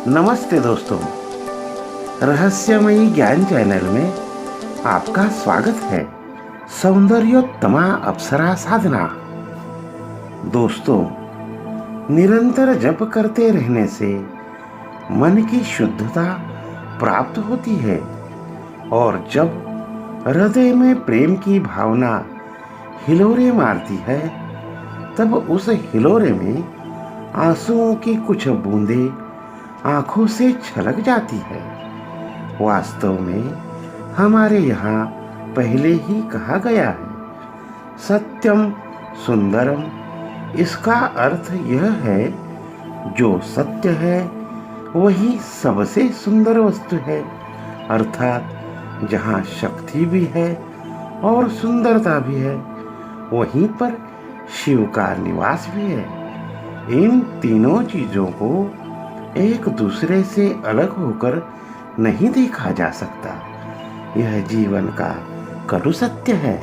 नमस्ते दोस्तों, रहस्यमयी ज्ञान चैनल में आपका स्वागत है। सौंदर्योत्तमा अप्सरा साधना। दोस्तों, निरंतर जप करते रहने से मन की शुद्धता प्राप्त होती है और जब हृदय में प्रेम की भावना हिलोरे मारती है, तब उस हिलोरे में आंसुओं की कुछ बूंदें आंखों से छलक जाती है। वास्तव में हमारे यहाँ पहले ही कहा गया है, सत्यम सुंदरम। इसका अर्थ यह है, जो सत्य है वही सबसे सुंदर वस्तु है। अर्थात जहाँ शक्ति भी है और सुंदरता भी है, वहीं पर शिव का निवास भी है। इन तीनों चीजों को एक दूसरे से अलग होकर नहीं देखा जा सकता। यह जीवन का कटु सत्य है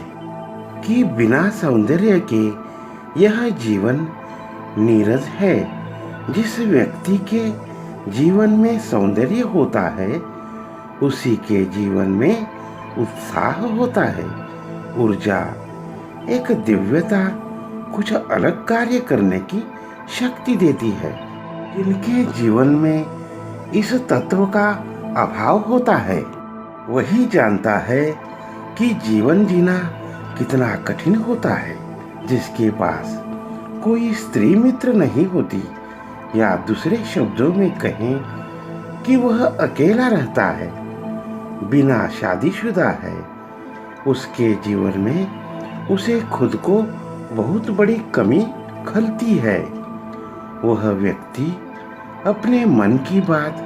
कि बिना सौंदर्य के यह जीवन नीरस है। जिस व्यक्ति के जीवन में सौंदर्य होता है, उसी के जीवन में उत्साह होता है, ऊर्जा, एक दिव्यता, कुछ अलग कार्य करने की शक्ति देती है। जिनके जीवन में इस तत्व का अभाव होता है, वही जानता है कि जीवन जीना कितना कठिन होता है। जिसके पास कोई स्त्री मित्र नहीं होती, या दूसरे शब्दों में कहें कि वह अकेला रहता है, बिना शादीशुदा है, उसके जीवन में उसे खुद को बहुत बड़ी कमी खलती है। वह व्यक्ति अपने मन की बात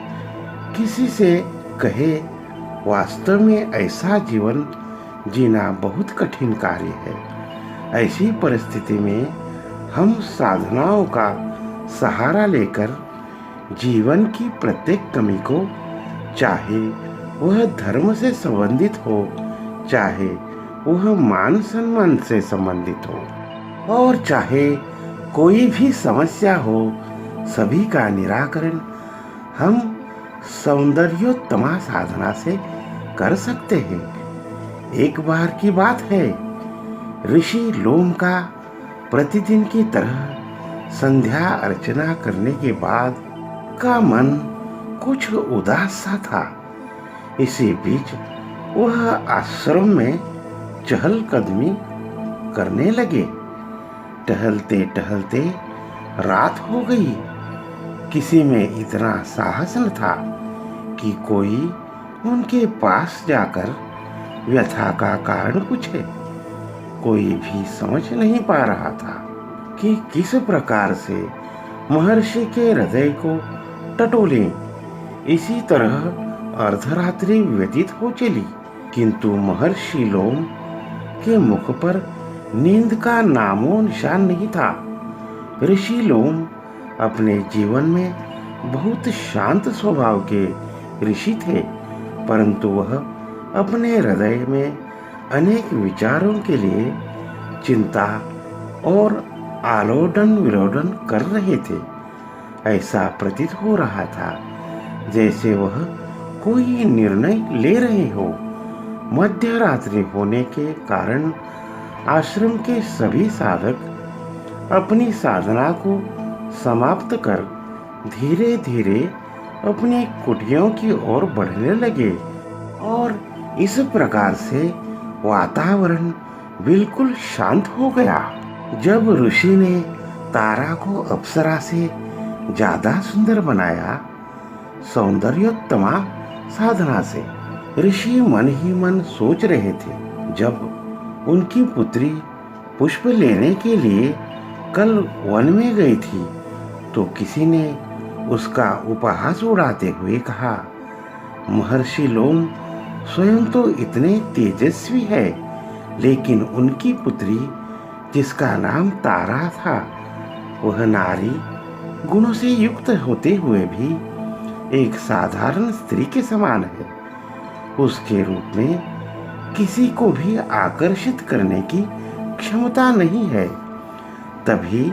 किसी से कहे, वास्तव में ऐसा जीवन जीना बहुत कठिन कार्य है। ऐसी परिस्थिति में हम साधनाओं का सहारा लेकर जीवन की प्रत्येक कमी को, चाहे वह धर्म से संबंधित हो, चाहे वह मान सम्मान से संबंधित हो, और चाहे कोई भी समस्या हो, सभी का निराकरण हम सौंदर्योत्तमा साधना से कर सकते हैं। एक बार की बात है, ऋषि लोम का प्रतिदिन की तरह संध्या अर्चना करने के बाद का मन कुछ उदास सा था। इसी बीच वह आश्रम में चहलकदमी करने लगे। टहलते टहलते रात हो गई। किसी में इतना साहस न था कि कोई उनके पास जाकर व्यथा का कारण पूछे। कोई भी समझ नहीं पा रहा था कि किस प्रकार से महर्षि के हृदय को टटोलें। इसी तरह अर्धरात्रि व्यतीत हो चली, किंतु महर्षि लोम के मुख पर नींद का नामो निशान नहीं था। ऋषि लोम अपने जीवन में बहुत शांत स्वभाव के ऋषि थे, परंतु वह अपने हृदय में अनेक विचारों के लिए चिंता और आलोडन विलोडन कर रहे थे। ऐसा प्रतीत हो रहा था जैसे वह कोई निर्णय ले रहे हो। मध्य रात्रि होने के कारण आश्रम के सभी साधक अपनी साधना को समाप्त कर धीरे धीरे अपनी कुटियों की ओर बढ़ने लगे, और इस प्रकार से वातावरण बिल्कुल शांत हो गया। जब ऋषि ने तारा को अप्सरा से ज्यादा सुंदर बनाया, सौंदर्योत्तमा साधना से, ऋषि मन ही मन सोच रहे थे। जब उनकी पुत्री पुष्प लेने के लिए कल वन में गई थी, तो किसी ने उसका उपहास उड़ाते हुए कहा, महर्षि लोम स्वयं तो इतने तेजस्वी है, लेकिन उनकी पुत्री, जिसका नाम तारा था, वह नारी गुणों से युक्त होते हुए भी एक साधारण स्त्री के समान है। उसके रूप में किसी को भी आकर्षित करने की क्षमता नहीं है। तभी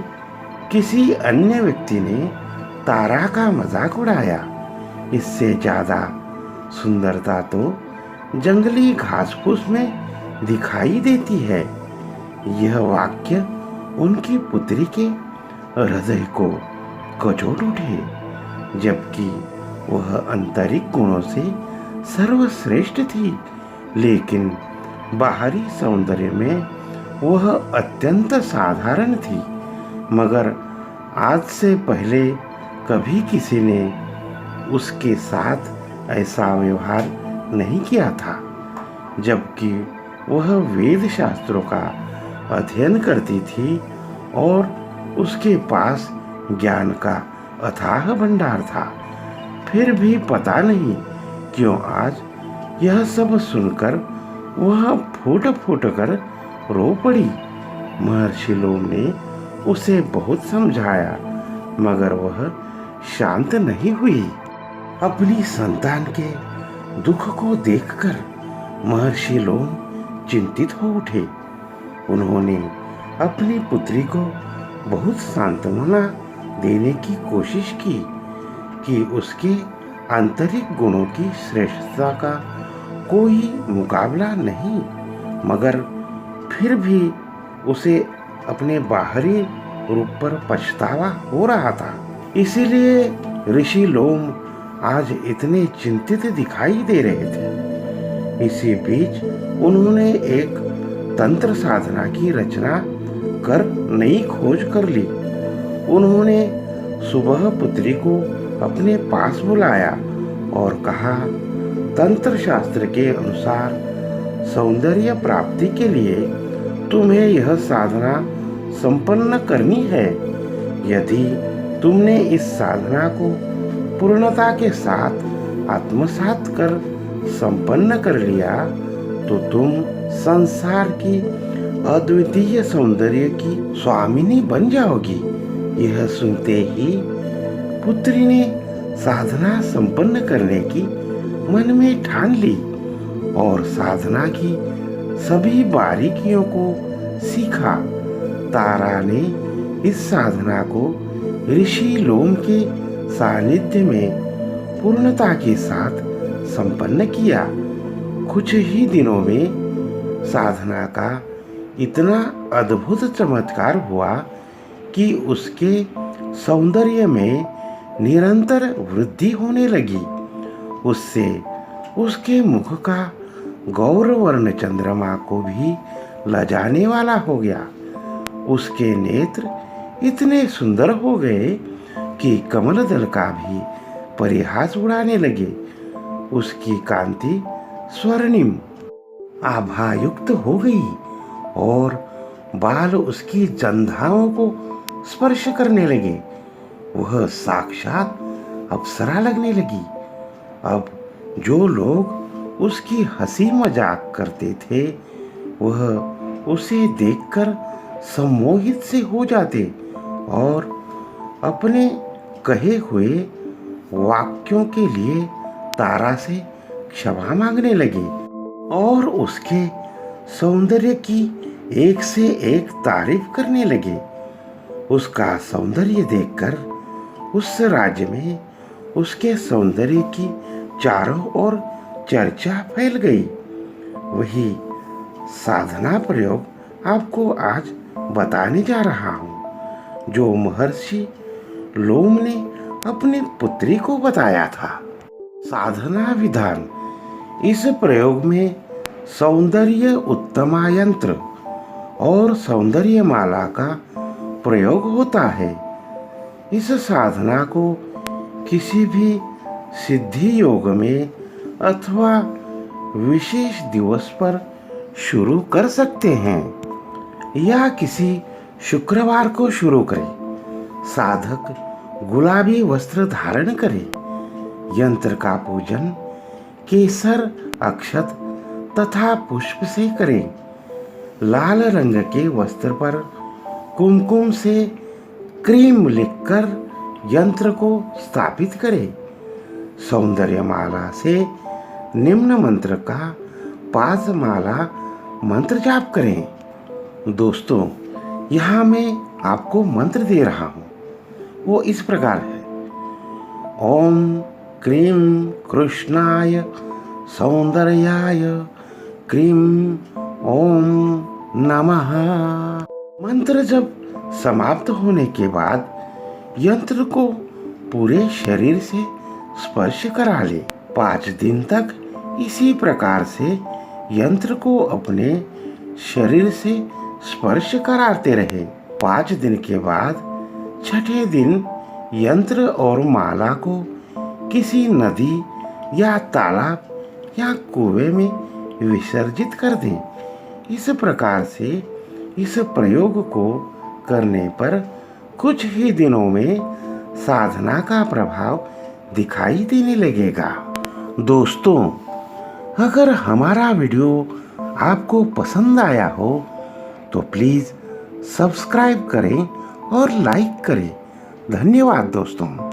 किसी अन्य व्यक्ति ने तारा का मजाक उड़ाया। इससे ज्यादा सुंदरता तो जंगली घास फूस में दिखाई देती है। यह वाक्य उनकी पुत्री के हृदय को कचोट उठे, जबकि वह आंतरिक गुणों से सर्वश्रेष्ठ थी, लेकिन बाहरी सौंदर्य में वह अत्यंत साधारण थी। मगर आज से पहले कभी किसी ने उसके साथ ऐसा व्यवहार नहीं किया था, जबकि वह वेद शास्त्रों का अध्ययन करती थी और उसके पास ज्ञान का अथाह भंडार था। फिर भी पता नहीं क्यों आज यह सब सुनकर वह फूट फूट कर रो पड़ी। महर्षि लोम ने उसे बहुत समझाया, मगर वह शांत नहीं हुई। अपनी संतान के दुख को देखकर महर्षि लोम चिंतित हो उठे। उन्होंने अपनी पुत्री को बहुत सांत्वना देने की कोशिश की कि उसके आंतरिक गुणों की श्रेष्ठता का कोई मुकाबला नहीं, मगर फिर भी उसे अपने बाहरी रूप पर पछतावा हो रहा था। इसीलिए ऋषि लोम आज इतने चिंतित दिखाई दे रहे थे। इसी बीच उन्होंने एक तंत्र साधना की रचना कर नई खोज कर ली। उन्होंने सुबह पुत्री को अपने पास बुलाया और कहा, तंत्र शास्त्र के अनुसार सौंदर्य प्राप्ति के लिए तुम्हें यह साधना संपन्न करनी है। यदि तुमने इस साधना को पूर्णता के साथ आत्मसात कर संपन्न कर लिया तो तुम संसार की अद्वितीय सौंदर्य की स्वामिनी बन जाओगी। यह सुनते ही पुत्री ने साधना संपन्न करने की मन में ठान ली और साधना की सभी बारीकियों को सीखा। तारा ने इस साधना को ऋषि लोम के सानिध्य में पूर्णता के साथ संपन्न किया। कुछ ही दिनों में साधना का इतना अद्भुत चमत्कार हुआ कि उसके सौंदर्य में निरंतर वृद्धि होने लगी। उससे उसके मुख का गौरवर्ण चंद्रमा को भी लजाने वाला हो गया। उसके नेत्र इतने सुंदर हो गए कि कमल दल का भी परिहास उड़ाने लगे। उसकी कांति स्वर्णिम आभायुक्त हो गई और बाल उसकी जंघाओं को स्पर्श करने लगे। वह साक्षात अप्सरा लगने लगी। अब जो लोग उसकी हंसी मजाक करते थे वह उसे देखकर सम्मोहित से हो जाते और अपने कहे हुए वाक्यों के लिए तारा से क्षमा मांगने लगे और उसके सौंदर्य की एक से एक तारीफ करने लगे। उसका सौंदर्य देखकर उस राज्य में उसके सौंदर्य की चारों ओर चर्चा फैल गई। वही साधना प्रयोग आपको आज बताने जा रहा हूँ जो महर्षि लोम ने अपनी पुत्री को बताया था। साधना विधान। इस प्रयोग में सौंदर्य उत्तमा यंत्र और सौंदर्य माला का प्रयोग होता है। इस साधना को किसी भी सिद्धि योग में अथवा विशेष दिवस पर शुरू कर सकते हैं या किसी शुक्रवार को शुरू करें। साधक गुलाबी वस्त्र धारण करे। यंत्र का पूजन केसर अक्षत तथा पुष्प से करें। लाल रंग के वस्त्र पर कुमकुम से क्रीम लिखकर यंत्र को स्थापित करें। सौंदर्य माला से निम्न मंत्र का 5 माला मंत्र जाप करें। दोस्तों, यहाँ मैं आपको मंत्र दे रहा हूँ, वो इस प्रकार है। ओम क्रीं कृष्णाय सौंदर्याय क्रीं ओम नमः। मंत्र जब समाप्त होने के बाद यंत्र को पूरे शरीर से स्पर्श करा ले। 5 दिन तक इसी प्रकार से यंत्र को अपने शरीर से स्पर्श कराते रहे। 5 दिन के बाद छठे दिन यंत्र और माला को किसी नदी या तालाब या कुएं में विसर्जित कर दें। इस प्रकार से इस प्रयोग को करने पर कुछ ही दिनों में साधना का प्रभाव दिखाई देने लगेगा। दोस्तों, अगर हमारा वीडियो आपको पसंद आया हो तो प्लीज़ सब्सक्राइब करें और लाइक करें। धन्यवाद दोस्तों।